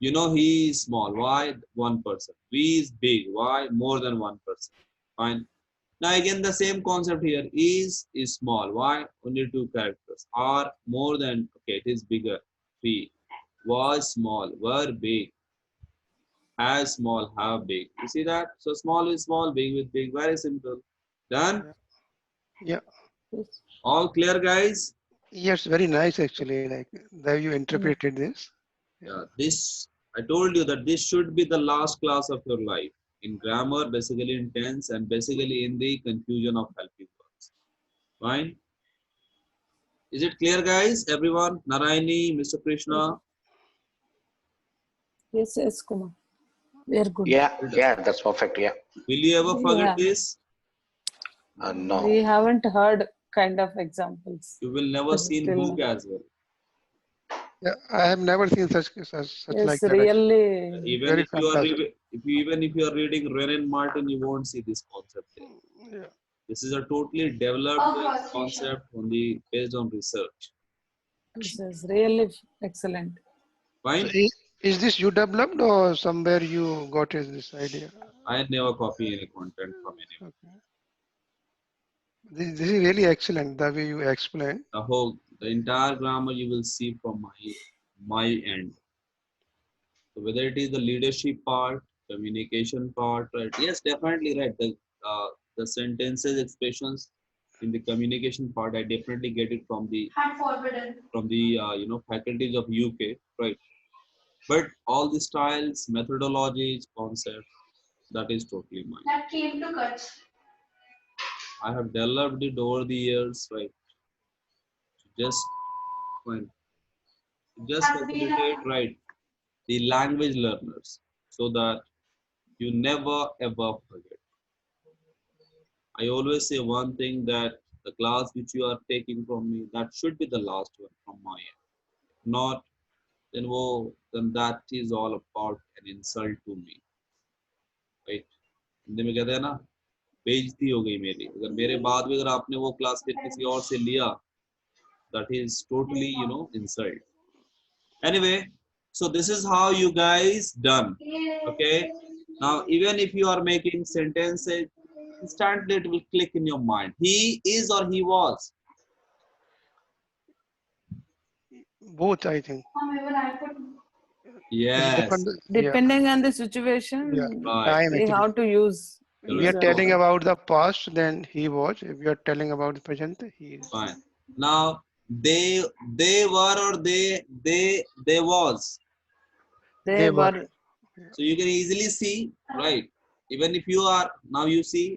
[SPEAKER 1] You know, he is small. Why? One person. We is big. Why? More than one person. Fine. Now again the same concept here. Is small. Why? Only two characters. Are more than, okay, it is bigger. Three. Was small. Were big. Has small. Have big. You see that? So small with small, big with big. Very simple. Done?
[SPEAKER 2] Yeah.
[SPEAKER 4] Yes.
[SPEAKER 1] All clear, guys?
[SPEAKER 2] Yes, very nice actually. Like the way you
[SPEAKER 4] Mm.
[SPEAKER 2] interpreted this.
[SPEAKER 1] Yeah, this, I told you that this should be the last class of your life. In grammar, basically in tense, and basically in the confusion of helping verbs. Fine? Is it clear, guys? Everyone? Narayani, Mr. Krishna?
[SPEAKER 4] Yes, yes, Kumar. We are good.
[SPEAKER 3] Yeah,
[SPEAKER 1] Well done.
[SPEAKER 3] yeah, that's perfect. Yeah.
[SPEAKER 1] Will you ever forget
[SPEAKER 4] Yeah,
[SPEAKER 1] this?
[SPEAKER 3] No.
[SPEAKER 4] we haven't heard kind of examples,
[SPEAKER 1] You will never
[SPEAKER 4] but
[SPEAKER 1] see in
[SPEAKER 4] still,
[SPEAKER 1] book as well.
[SPEAKER 2] Yeah, I have never seen such
[SPEAKER 4] yes,
[SPEAKER 2] like that actually.
[SPEAKER 4] really,
[SPEAKER 1] Even
[SPEAKER 2] Very
[SPEAKER 1] if you are
[SPEAKER 2] fantastic.
[SPEAKER 1] even if you are reading Renan Martin, you won't see this concept there.
[SPEAKER 2] Yeah.
[SPEAKER 1] This is a totally developed concept on the based on research.
[SPEAKER 4] this is really excellent.
[SPEAKER 2] So
[SPEAKER 1] Fine?
[SPEAKER 2] is this you developed or somewhere you got this idea?
[SPEAKER 1] I never copy any content from anyone.
[SPEAKER 2] Okay. This is really excellent the way you explained.
[SPEAKER 1] The entire grammar you will see from my end. So whether it is the leadership part, communication part, right? Yes, definitely right. The sentences, expressions in the communication part, I definitely get it from the faculties of UK, right? But all the styles, methodologies, concepts, that is totally mine. I have developed it over the years, right? Just fine. Just facilitate, right, the language learners so that you never ever forget. I always say one thing, that the class which you are taking from me, that should be the last one from my end. If not, then that is all about an insult to me, right? Hindi में कहते हैं ना, बेइज्जती हो गई मेरी अगर मेरे बाद भी अगर आपने वो क्लास फिर किसी और से लिया, that is totally, insult. Anyway, so this is how you guys done. Okay, now even if you are making sentences, instantly it will click in your mind. He is or he was.
[SPEAKER 2] Both, I think. It's
[SPEAKER 1] Yes,
[SPEAKER 2] depend. Yeah.
[SPEAKER 4] Depending on the
[SPEAKER 2] Yeah.
[SPEAKER 4] situation,
[SPEAKER 1] right,
[SPEAKER 2] Time
[SPEAKER 4] we
[SPEAKER 2] actually.
[SPEAKER 4] have to use
[SPEAKER 2] We
[SPEAKER 4] is
[SPEAKER 2] are
[SPEAKER 1] correct.
[SPEAKER 4] or
[SPEAKER 1] So
[SPEAKER 2] telling
[SPEAKER 4] not.
[SPEAKER 2] about the past, then he was. If we are telling about the present, he is.
[SPEAKER 1] fine. Now they were or they was.
[SPEAKER 4] They
[SPEAKER 2] They were.
[SPEAKER 4] were,
[SPEAKER 1] So you can easily see, right? Even if you are now, you see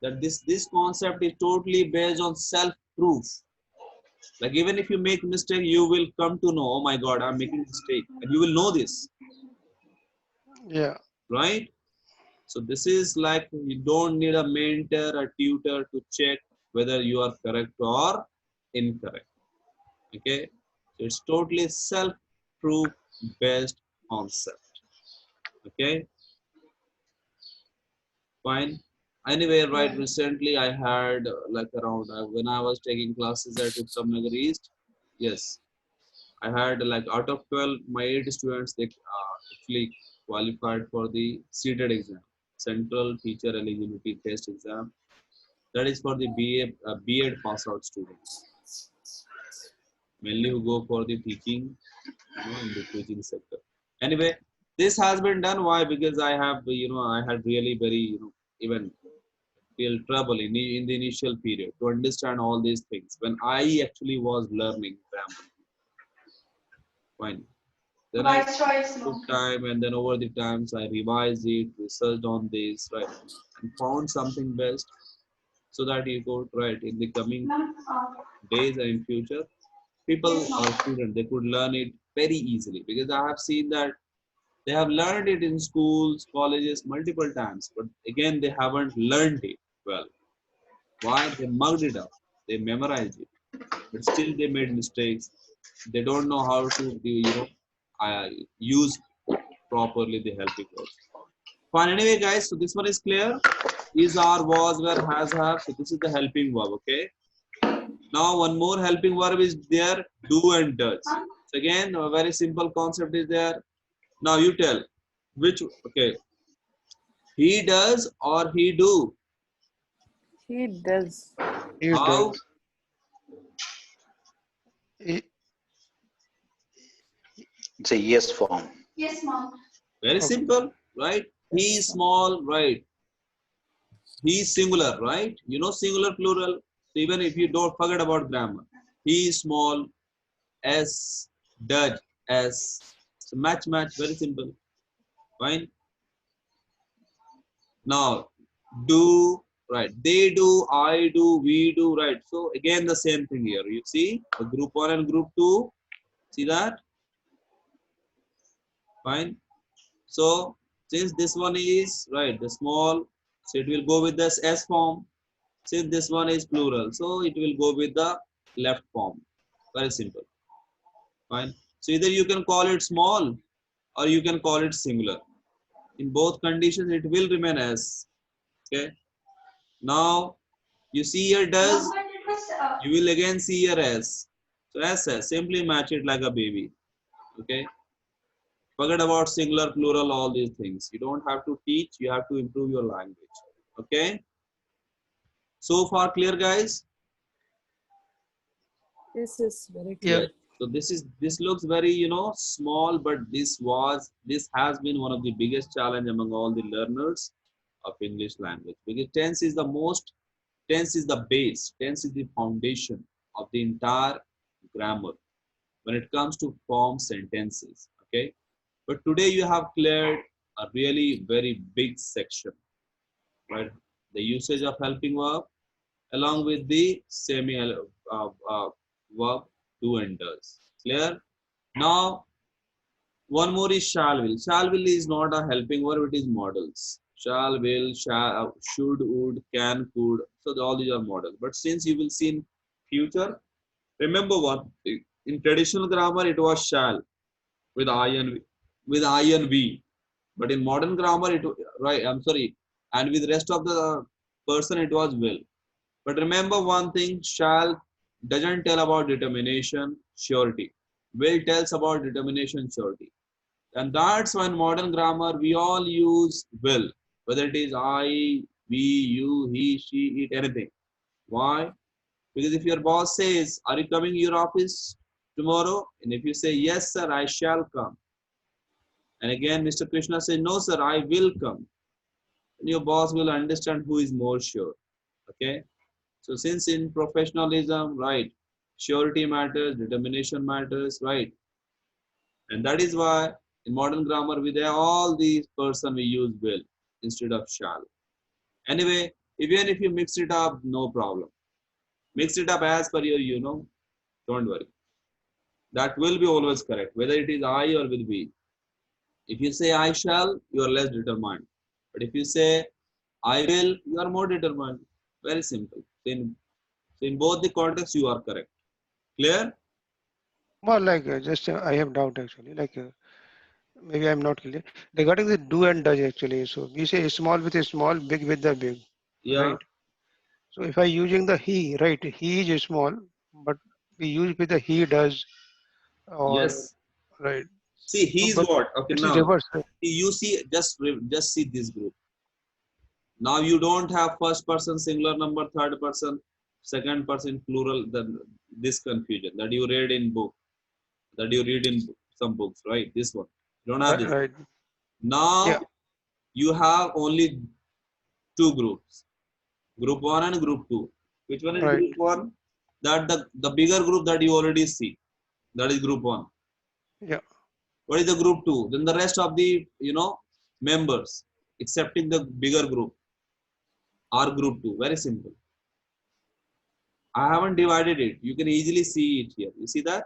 [SPEAKER 1] that this concept is totally based on self proof. Like even if you make mistake, you will come to know, oh my God, I'm making mistake, and you will know this,
[SPEAKER 2] Yeah.
[SPEAKER 1] right? So this is like you don't need a mentor, a tutor to check whether you are correct or incorrect. Okay, so it's totally self-proof based concept. Okay, fine. Anyway, right,
[SPEAKER 4] yeah,
[SPEAKER 1] recently I had like around when I was taking classes at Uttam Nagar East. Yes, I had like out of 12, my 8 students, they actually qualified for the seated exam, Central Teacher Eligibility Test exam. That is for the B.Ed pass out students, mainly who go for the teaching, in the teaching sector. Anyway, this has been done. Why? Because I have, I had really very, even real trouble in the initial period to understand all these things when I actually was learning grammar. Fine. Then I took time, and then over the times I revised it, researched on this, right, and found something best so that you could, right, in the coming days and in future, people or students, they could learn it very easily, because I have seen that they have learned it in schools, colleges multiple times, but again they haven't learned it well. Why? They mugged it up, they memorized it, but still they made mistakes. They don't know how to, use properly the helping verbs. Fine. Anyway, guys, so this one is clear. Is, are, was, were, has, have. So this is the helping verb. Okay. Now one more helping verb is there. Do and does. So again, a very simple concept is there. Now you tell which, okay, he does or he do.
[SPEAKER 4] He does.
[SPEAKER 2] He
[SPEAKER 1] How?
[SPEAKER 2] does. He,
[SPEAKER 3] It's a yes form.
[SPEAKER 1] Very
[SPEAKER 2] okay.
[SPEAKER 1] simple, right? He is
[SPEAKER 4] Yes.
[SPEAKER 1] small, right? He is singular, right? You know singular, plural. So even if you don't forget about grammar, he is small, S, does, S. So match, very simple. Fine. Now, do, right? They do, I do, we do, right? So again, the same thing here. You see, the group one and group two. See that? Fine. So since this one is right, the small, so it will go with this S form. Since this one is plural, so it will go with the left form. Very simple. Fine. So either you can call it small or you can call it singular. In both conditions, it will remain as. Okay. Now you see here does, you will again see here as. So as simply match it like a baby. Okay. Forget about singular, plural, all these things. You don't have to teach. You have to improve your language. Okay. So far clear, guys?
[SPEAKER 4] This is very
[SPEAKER 2] Yeah.
[SPEAKER 4] clear.
[SPEAKER 1] So this looks very small, but this has been one of the biggest challenge among all the learners of English language, because tense is the base, tense is the foundation of the entire grammar when it comes to form sentences. Okay, but today you have cleared a really very big section, right? The usage of helping verb along with the semi verb do and does. Clear? Now, one more is shall will. Shall will is not a helping verb, it is models. Shall, will, shall, should, would, can, could. So all these are models. But since you will see in future, remember one thing. In traditional grammar, it was shall with I and V, with I and V. But in modern grammar, right, I'm sorry, and with rest of the person, it was will. But remember one thing, shall doesn't tell about determination, surety. Will tells about determination, surety. And that's why in modern grammar, we all use will, whether it is I, we, you, he, she, it, anything. Why? Because if your boss says, are you coming to your office tomorrow? And if you say, yes, sir, I shall come. And again, Mr. Krishna says, no, sir, I will come. And your boss will understand who is more sure. Okay. So since in professionalism, right, surety matters, determination matters, right? And that is why in modern grammar, with all these person we use will instead of shall. Anyway, even if you mix it up, no problem. Mix it up as per your, don't worry. That will be always correct, whether it is I or with we. If you say I shall, you are less determined. But if you say I will, you are more determined. Very simple. So in both the contexts, you are correct. Clear?
[SPEAKER 2] Well, like just I have doubt actually. Like maybe I'm not clear regarding the do and does actually. So we say small with a small, big with the big,
[SPEAKER 1] Yeah.
[SPEAKER 2] right? So if I using the he, right? He is small, but we use with the he does or
[SPEAKER 1] Yes.
[SPEAKER 2] right.
[SPEAKER 1] See,
[SPEAKER 2] So
[SPEAKER 1] he's
[SPEAKER 2] but
[SPEAKER 1] what? Okay,
[SPEAKER 2] it's a
[SPEAKER 1] now
[SPEAKER 2] reverse, right?
[SPEAKER 1] you see, just see this group. Now you don't have first person singular number, third person, second person plural. Then this confusion that you read in book, that you read in some books, right? This one, you don't have
[SPEAKER 2] Right,
[SPEAKER 1] this.
[SPEAKER 2] right. Yeah,
[SPEAKER 1] Now you have only two groups, group one and group two. Which one is
[SPEAKER 2] right.
[SPEAKER 1] group one? That the bigger group that you already see, that is group one.
[SPEAKER 2] Yeah,
[SPEAKER 1] What is the group two? Then the rest of the members, excepting the bigger group, are group two. Very simple. I haven't divided it. You can easily see it here. You see that?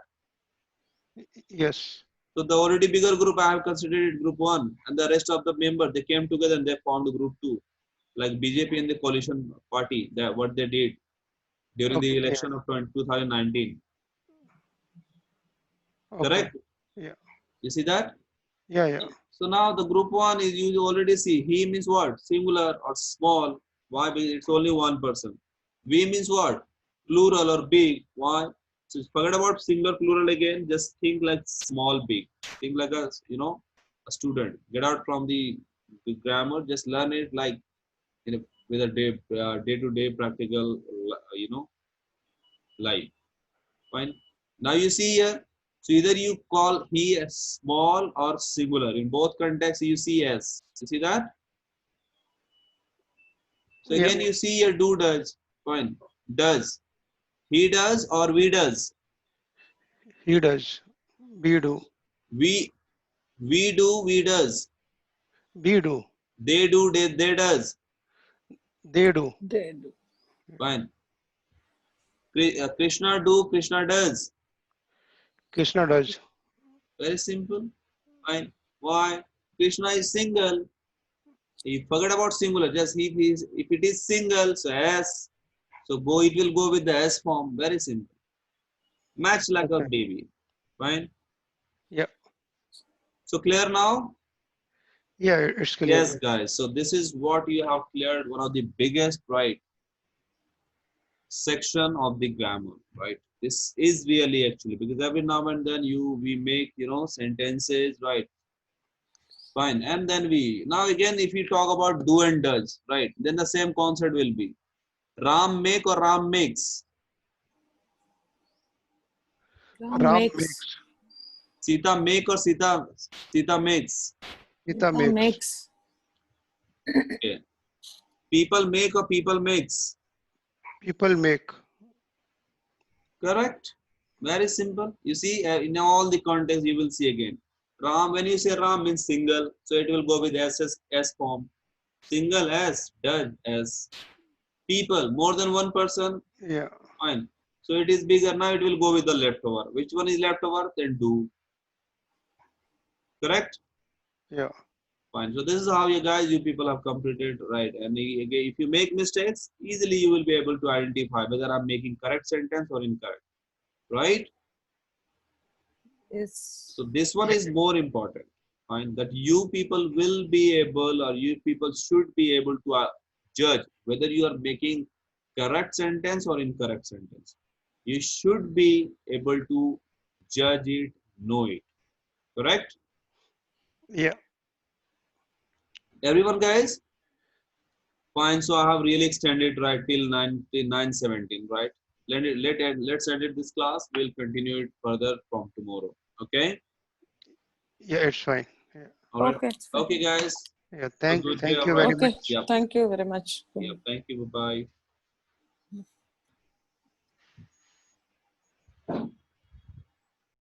[SPEAKER 2] yes.
[SPEAKER 1] So the already bigger group, I have considered it group one, and the rest of the members they came together and they formed group two. Like BJP and the coalition party, that what they did during the
[SPEAKER 2] Okay, yeah,
[SPEAKER 1] election of 2019.
[SPEAKER 2] okay.
[SPEAKER 1] Correct?
[SPEAKER 2] Yeah,
[SPEAKER 1] You see that?
[SPEAKER 2] yeah, yeah.
[SPEAKER 1] So now the group one is you already see. He means what? Singular or small. Why? Because it's only one person. We means what? Plural or big. Why? So forget about singular plural again. Just think like small big. Think like a a student. Get out from the grammar. Just learn it like with a day-to-day practical, life. Fine. Now you see here. So either you call he as small or singular. In both contexts, you see s. You see that? So
[SPEAKER 2] Yeah.
[SPEAKER 1] again, you see here do does. Fine. Does. He does or we does?
[SPEAKER 2] He does. We do.
[SPEAKER 1] We do, we does.
[SPEAKER 2] We do.
[SPEAKER 1] They do, they does.
[SPEAKER 2] They do.
[SPEAKER 4] They do.
[SPEAKER 1] Fine. Krishna do, Krishna does.
[SPEAKER 2] Krishna does.
[SPEAKER 1] Very simple. Fine. Why? Krishna is single. You forget about singular. Just if it is single, so S. So it will go with the S form. Very simple. Match like a
[SPEAKER 2] Okay.
[SPEAKER 1] baby. Fine.
[SPEAKER 2] Yeah.
[SPEAKER 1] So clear now?
[SPEAKER 2] Yeah, it's clear.
[SPEAKER 1] Yes, guys. So this is what you have cleared. One of the biggest, right, section of the grammar, right? This is really actually because every now and then we make sentences, right? Fine. And then now again, if you talk about do and does, right? Then the same concept will be Ram make or Ram makes.
[SPEAKER 4] Ram
[SPEAKER 2] Ram
[SPEAKER 4] makes.
[SPEAKER 2] makes.
[SPEAKER 1] Sita make or Sita makes.
[SPEAKER 2] Sita
[SPEAKER 4] Sita
[SPEAKER 2] makes.
[SPEAKER 4] makes.
[SPEAKER 1] Okay. People make or people makes.
[SPEAKER 2] People make.
[SPEAKER 1] Correct. Very simple. You see, in all the context, you will see again. Ram, when you say Ram means single, so it will go with S form. Single S, done S. People, more than one person,
[SPEAKER 2] Yeah.
[SPEAKER 1] fine. So it is bigger. Now it will go with the leftover. Which one is leftover? Then do. Correct?
[SPEAKER 2] Yeah.
[SPEAKER 1] Fine. So this is how you people have completed, right? And again, if you make mistakes, easily you will be able to identify whether I'm making correct sentence or incorrect. Right?
[SPEAKER 4] Yes.
[SPEAKER 1] So this one is more important. Fine. That you people will be able or you people should be able to judge whether you are making correct sentence or incorrect sentence. You should be able to judge it, know it. Correct?
[SPEAKER 2] Yeah.
[SPEAKER 1] Everyone, guys? Fine. So I have really extended right till 9:17, right? Let's end it this class. We'll continue it further from tomorrow. Okay?
[SPEAKER 2] Yeah, it's fine. Yeah.
[SPEAKER 1] All right.
[SPEAKER 4] Okay. It's fine.
[SPEAKER 1] Okay, guys.
[SPEAKER 2] Yeah.
[SPEAKER 1] Have a good day.
[SPEAKER 2] Thank
[SPEAKER 1] All
[SPEAKER 2] you
[SPEAKER 1] right.
[SPEAKER 2] very
[SPEAKER 4] Okay.
[SPEAKER 2] much.
[SPEAKER 1] Yep.
[SPEAKER 4] Thank you very much.
[SPEAKER 1] Yep. Thank you. Bye bye.